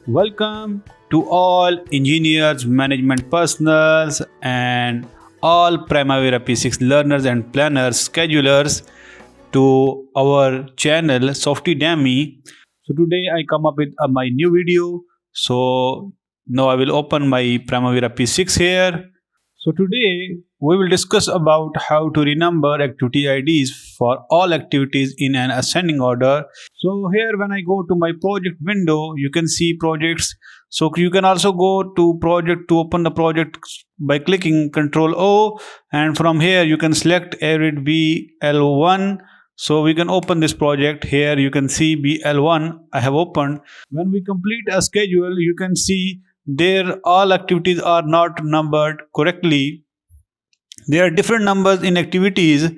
Welcome to all engineers, management personals, and all Primavera P6 learners and planners, schedulers to our channel Softedemy. So today I come up with my new video. So now I will open my Primavera P6 here. So today we will discuss about how to renumber activity IDs for all activities in an ascending order. So here when I go to my project window, you can see projects. So you can also go to project to open the project by clicking Ctrl O, and from here you can select Arid BL1. So we can open this project. Here you can see BL1 I have opened. When we complete a schedule, you can see there all activities are not numbered correctly. There are different numbers in activities.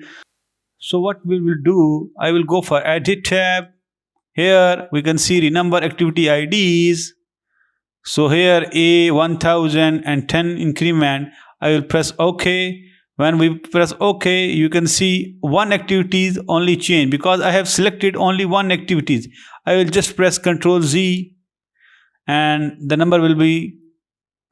So what we will do, I will go for Edit tab. Here we can see renumber activity IDs. So here A1010 increment, I will press OK. When we press OK, you can see one activities only change because I have selected only one activities. I will just press Ctrl Z and the number will be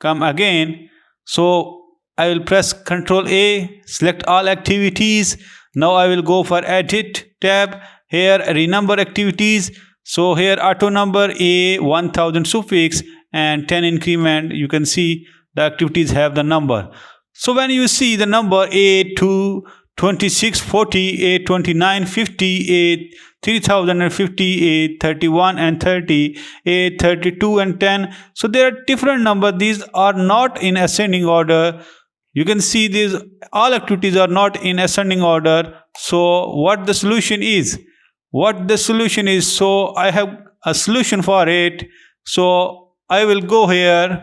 come again. So I will press Ctrl A, select all activities. Now I will go for Edit tab. Here renumber activities. So here auto number A1000 suffix and 10 increment. You can see the activities have the number. So when you see the number A2 2640, A29 50, A3050, A31 and 30, A32 and 10. So there are different numbers. These are not in ascending order. You can see these all activities are not in ascending order. So what the solution is? So I have a solution for it. So I will go here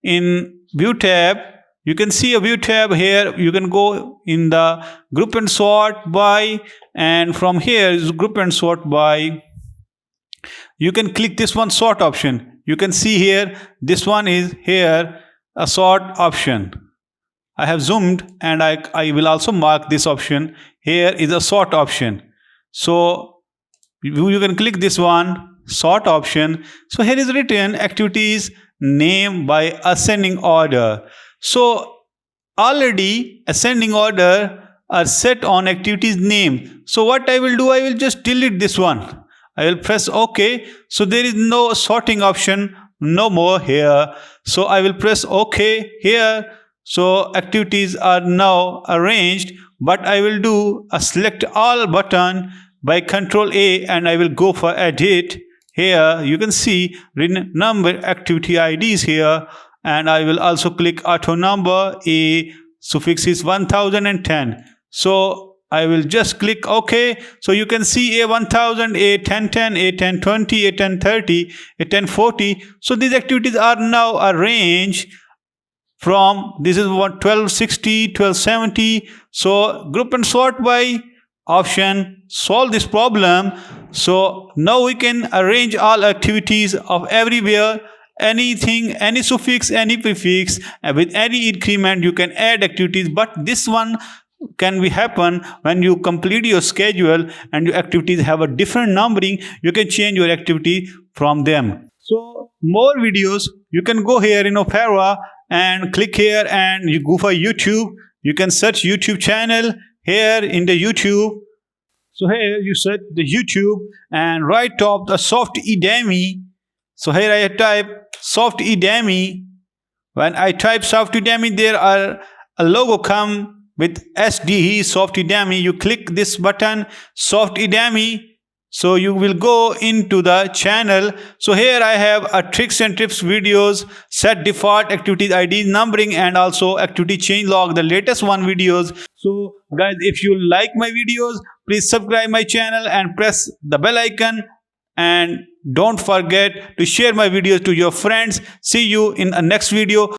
in View tab. You can see a View tab here. You can go in the Group and Sort by, and from here is Group and Sort by. You can click this one, Sort option. You can see here, this one is here, a Sort option. I have zoomed and I will also mark this option. Here is a Sort option. So you can click this one, Sort option. So here is written activities name by ascending order. So already ascending order are set on activities name. So what I will do, I will just delete this one. I will press OK. So there is no sorting option no more here. So I will press OK here. So activities are now arranged, but I will do a select all button by Ctrl A and I will go for Edit. Here you can see renumber activity IDs here, and I will also click auto number. A suffix is 1010. So I will just click OK. So you can see A1000, A1010, A1020, A1030, A1040. So these activities are now arranged from, this is 1260, 1270. So Group and Sort by option solve this problem. So now we can arrange all activities of everywhere. Anything, any suffix, any prefix, with any increment you can add activities, but this one can be happen when you complete your schedule and your activities have a different numbering. You can change your activity from them. So more videos, you can go here in Opera and click here and you go for YouTube. You can search YouTube channel here in the YouTube. So here you search the YouTube and right top the Softedemy. So here I type Softedemy. When I type Softedemy, there are a logo come with SDE Softedemy. You click this button Softedemy. So you will go into the channel. So here I have a tricks and tips videos, set default activities ID numbering, and also activity change log, the latest one videos. So guys, if you like my videos, please subscribe my channel and press the bell icon. And don't forget to share my videos to your friends. See you in the next video.